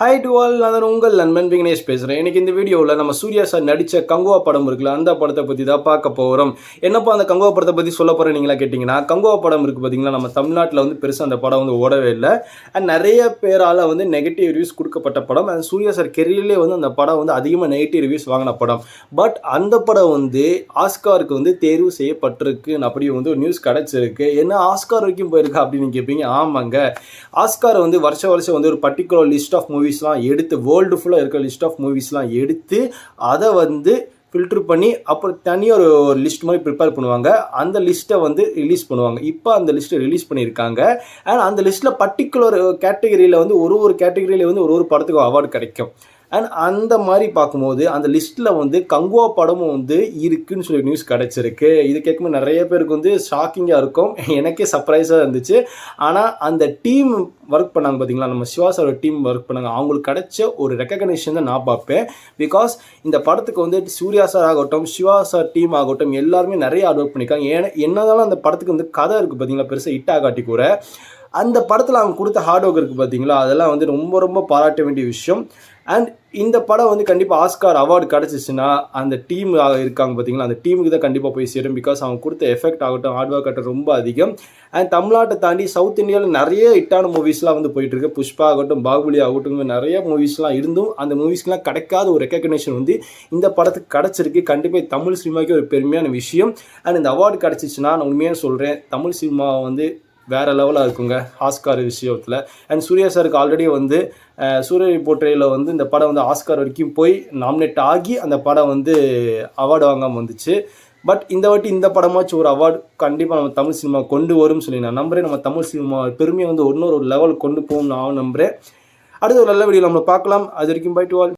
Hi to all, நான் உங்கள் நண்பன் விக்னேஷ் பேசுகிறேன். எனக்கு இந்த வீடியோவில் நம்ம சூர்யா சார் நடித்த கங்குவா படம் இருக்குல்ல, அந்த படத்தை பற்றி தான் பார்க்க போகிறோம். என்னப்பா அந்த கங்குவா படத்தை பற்றி சொல்ல போகிறேன் நீங்களா கேட்டிங்கன்னா, கங்குவா படம் இருக்குது பார்த்தீங்களா, நம்ம தமிழ்நாட்டில் வந்து பெருசாக அந்த படம் வந்து ஓடவே இல்லை. அண்ட் நிறைய பேரால் வந்து நெகட்டிவ் ரிவ்யூஸ் கொடுக்கப்பட்ட படம். அண்ட் சூர்யா சார் கெரியர்லேயே வந்து அந்த படம் வந்து அதிகமாக நெகட்டிவ் ரிவ்யூஸ் வாங்கின படம். பட் அந்த படம் வந்து ஆஸ்காருக்கு வந்து தேர்வு செய்யப்பட்டிருக்குன்னு அப்படி வந்து ஒரு நியூஸ் கிடச்சிருக்கு. என்ன ஆஸ்கார் வரைக்கும் போயிருக்கா அப்படின்னு கேட்பீங்க. ஆமாங்க, ஆஸ்கார் வந்து வருஷம் வந்து ஒரு பர்டிகுலர் லிஸ்ட் ஆஃப் மூவிஸ்லாம் எடுத்து, வேர்ல்டு ஃபுல்லாக இருக்கிற லிஸ்ட் ஆஃப் மூவிஸ்லாம் எடுத்து அதை வந்து ஃபில்ட்ரு பண்ணி அப்புறம் தனியாக ஒரு லிஸ்ட் மாதிரி ப்ரிப்பேர் பண்ணுவாங்க. அந்த லிஸ்ட்டை வந்து ரிலீஸ் பண்ணுவாங்க. இப்போ அந்த லிஸ்ட்டை ரிலீஸ் பண்ணியிருக்காங்க. அண்ட் அந்த லிஸ்ட்டில் பர்டிகுலர் கேட்டகரியில் வந்து ஒரு கேட்டகரியில் வந்து ஒரு படத்துக்கு அவார்டு கிடைக்கும். அண்ட் அந்த மாதிரி பார்க்கும்போது அந்த லிஸ்ட்டில் வந்து கங்குவா படமும் வந்து இருக்குன்னு சொல்லி நியூஸ் கிடச்சிருக்கு. இது கேட்கும்போது நிறைய பேருக்கு வந்து ஷாக்கிங்காக இருக்கும். எனக்கே சர்ப்ரைஸாக இருந்துச்சு. ஆனால் அந்த டீம் ஒர்க் பண்ணாங்க பார்த்தீங்களா, நம்ம சிவா சாரோட டீம் ஒர்க் பண்ணாங்க, அவங்களுக்கு கிடைச்ச ஒரு ரெக்கக்னேஷன் தான் நான் பார்ப்பேன். பிகாஸ் இந்த படத்துக்கு வந்து சூர்யா சார் ஆகட்டும், சிவா சார் டீம் ஆகட்டும், எல்லாருமே நிறைய ஹார்ட் ஒர்க் பண்ணியிருக்காங்க. என்னதாலும் அந்த படத்துக்கு வந்து கதை இருக்குது பார்த்தீங்களா, பெருசாக ஹிட் ஆகாட்டி கூட அந்த படத்தில் அவங்க கொடுத்த ஹார்ட் ஒர்க் இருக்குது பார்த்தீங்களா, அதெல்லாம் வந்து ரொம்ப பாராட்ட வேண்டிய விஷயம். அண்ட் இந்த படம் வந்து கண்டிப்பாக ஆஸ்கார் அவார்டு கிடச்சிச்சுன்னா அந்த டீம் இருக்காங்க பார்த்தீங்களா, அந்த டீமுக்கு தான் கண்டிப்பாக போய் சேரும். பிகாஸ் அவங்க கொடுத்த எஃபெக்ட் ஆகட்டும், ஹார்ட் ஒர்க் ஆகட்டும் ரொம்ப அதிகம். அண்ட் தமிழ்நாட்டை தாண்டி சவுத் இந்தியாவில் நிறைய ஹிட்டான மூவிஸ்லாம் வந்து போயிட்டுருக்கு. புஷ்பா ஆகட்டும், பாகுபலி ஆகட்டும், நிறைய மூவிஸ்லாம் இருந்தும் அந்த மூவிஸ்க்கெலாம் கிடைக்காத ஒரு ரெக்கக்னேஷன் வந்து இந்த படத்துக்கு கிடச்சிருக்கு. கண்டிப்பாக தமிழ் சினிமாவுக்கு ஒரு பெருமையான விஷயம். அண்ட் இந்த அவார்டு கிடச்சிச்சுன்னா நான் உண்மையாக சொல்கிறேன், தமிழ் சினிமாவை வந்து வேறு லெவலாக இருக்குங்க ஆஸ்கார் விஷயத்தில். அண்ட் சூர்யா சாருக்கு ஆல்ரெடி வந்து சூரிய போற்றையில் வந்து இந்த படம் வந்து ஆஸ்கார் வரைக்கும் போய் நாமினேட் ஆகி அந்த படம் வந்து அவார்டு வாங்காமல் வந்துச்சு. பட் இந்த வாட்டி இந்த படமாச்சும் ஒரு அவார்டு கண்டிப்பாக நம்ம தமிழ் சினிமா கொண்டு வரும்னு சொல்லி நான் நம்புகிறேன். நம்ம தமிழ் சினிமா பெருமையை வந்து இன்னொரு லெவல் கொண்டு போகும் நான் நம்புகிறேன். அடுத்த ஒரு நல்ல வீடியோ நம்ம பார்க்கலாம். அது வரைக்கும் பை டு ஆல்.